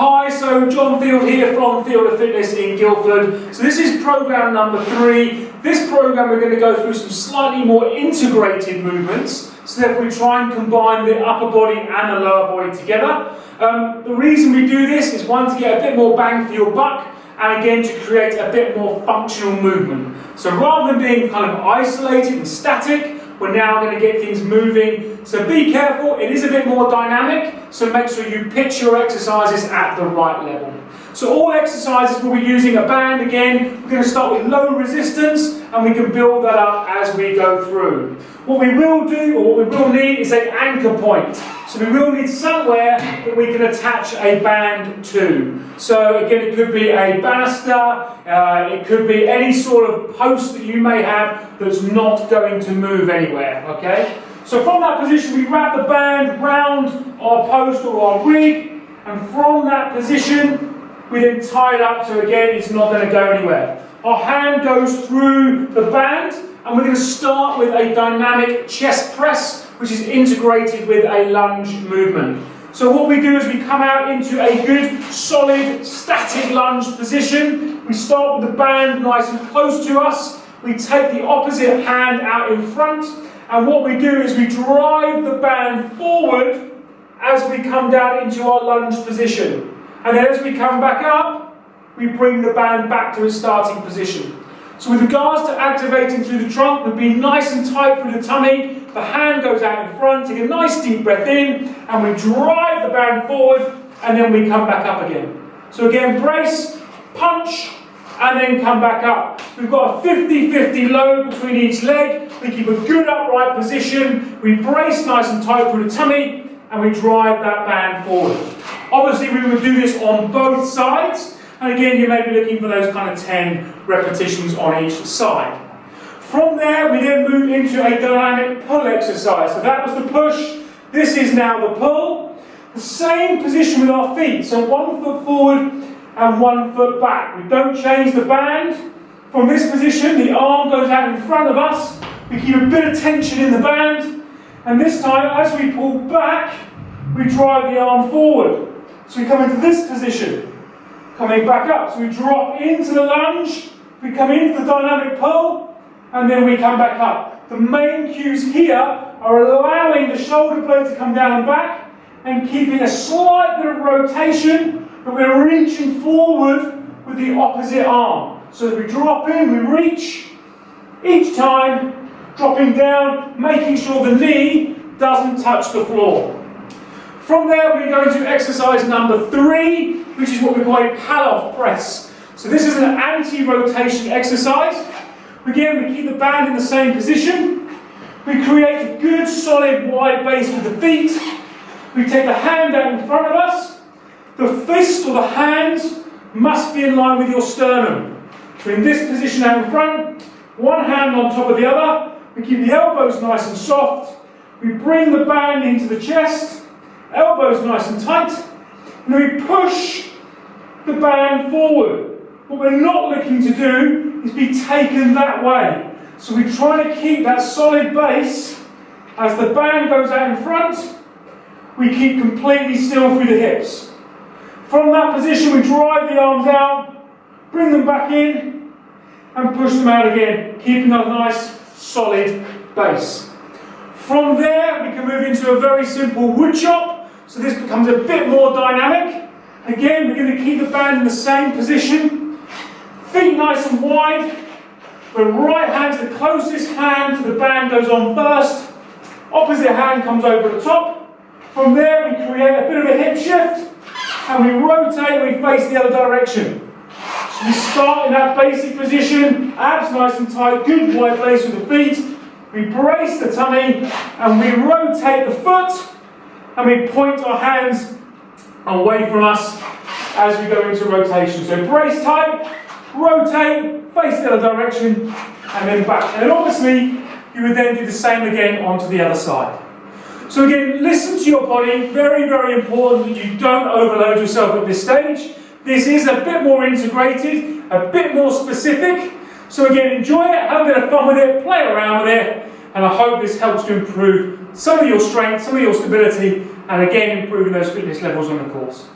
Hi, so John Field here from Field of Fitness in Guildford. So this is program number 3. This program we're going to go through some slightly more integrated movements, so that we try and combine the upper body and the lower body together. The reason we do this is one, to get a bit more bang for your buck, and again to create a bit more functional movement. So rather than being kind of isolated and static, we're now going to get things moving. So be careful, it is a bit more dynamic, so make sure you pitch your exercises at the right level. So all exercises we'll be using a band again. We're going to start with low resistance and we can build that up as we go through. What we will do, or what we will need, is an anchor point. So we will need somewhere that we can attach a band to. So again, it could be a banister, it could be any sort of post that you may have that's not going to move anywhere, okay? So from that position, we wrap the band round our post or our rig, and from that position, we then tie it up so again, it's not going to go anywhere. Our hand goes through the band, and we're going to start with a dynamic chest press, which is integrated with a lunge movement. So what we do is we come out into a good, solid, static lunge position. We start with the band nice and close to us. We take the opposite hand out in front, and what we do is we drive the band forward as we come down into our lunge position. And then as we come back up, we bring the band back to its starting position. So with regards to activating through the trunk, we'd be nice and tight through the tummy. The hand goes out in front, take a nice deep breath in, and we drive the band forward, and then we come back up again. So again, brace, punch, and then come back up. We've got a 50-50 load between each leg. We keep a good upright position. We brace nice and tight through the tummy, and we drive that band forward. Obviously, we would do this on both sides. And again, you may be looking for those kind of 10 repetitions on each side. From there, we then move into a dynamic pull exercise. So that was the push. This is now the pull. The same position with our feet. So 1 foot forward and 1 foot back. We don't change the band. From this position, the arm goes out in front of us. We keep a bit of tension in the band. And this time, as we pull back, we drive the arm forward. So we come into this position. Coming back up, so we drop into the lunge, we come into the dynamic pull, and then we come back up. The main cues here are allowing the shoulder blade to come down and back, and keeping a slight bit of rotation, but we're reaching forward with the opposite arm. So as we drop in, we reach, each time, dropping down, making sure the knee doesn't touch the floor. From there, we go into exercise number 3, which is what we call a Pallof press. So this is an anti-rotation exercise. Again, we keep the band in the same position. We create a good, solid, wide base with the feet. We take the hand out in front of us. The fist or the hands must be in line with your sternum. So in this position out in front, one hand on top of the other. We keep the elbows nice and soft. We bring the band into the chest. Elbows nice and tight, and we push the band forward. What we're not looking to do is be taken that way. So we try to keep that solid base. As the band goes out in front, we keep completely still through the hips. From that position, we drive the arms out, bring them back in, and push them out again, keeping a nice, solid base. From there, we can move into a very simple wood chop. So this becomes a bit more dynamic. Again, we're going to keep the band in the same position. Feet nice and wide. The right hand's the closest hand to the band goes on first. Opposite hand comes over the top. From there, we create a bit of a hip shift. And we rotate and we face the other direction. So we start in that basic position. Abs nice and tight. Good wide base with the feet. We brace the tummy. And we rotate the foot. And we point our hands away from us as we go into rotation. So brace tight, rotate, face the other direction, and then back. And then obviously, you would then do the same again onto the other side. So again, listen to your body. Very, very important that you don't overload yourself at this stage. This is a bit more integrated, a bit more specific. So again, enjoy it, have a bit of fun with it, play around with it, and I hope this helps to improve some of your strength, some of your stability, and again improving those fitness levels on the course.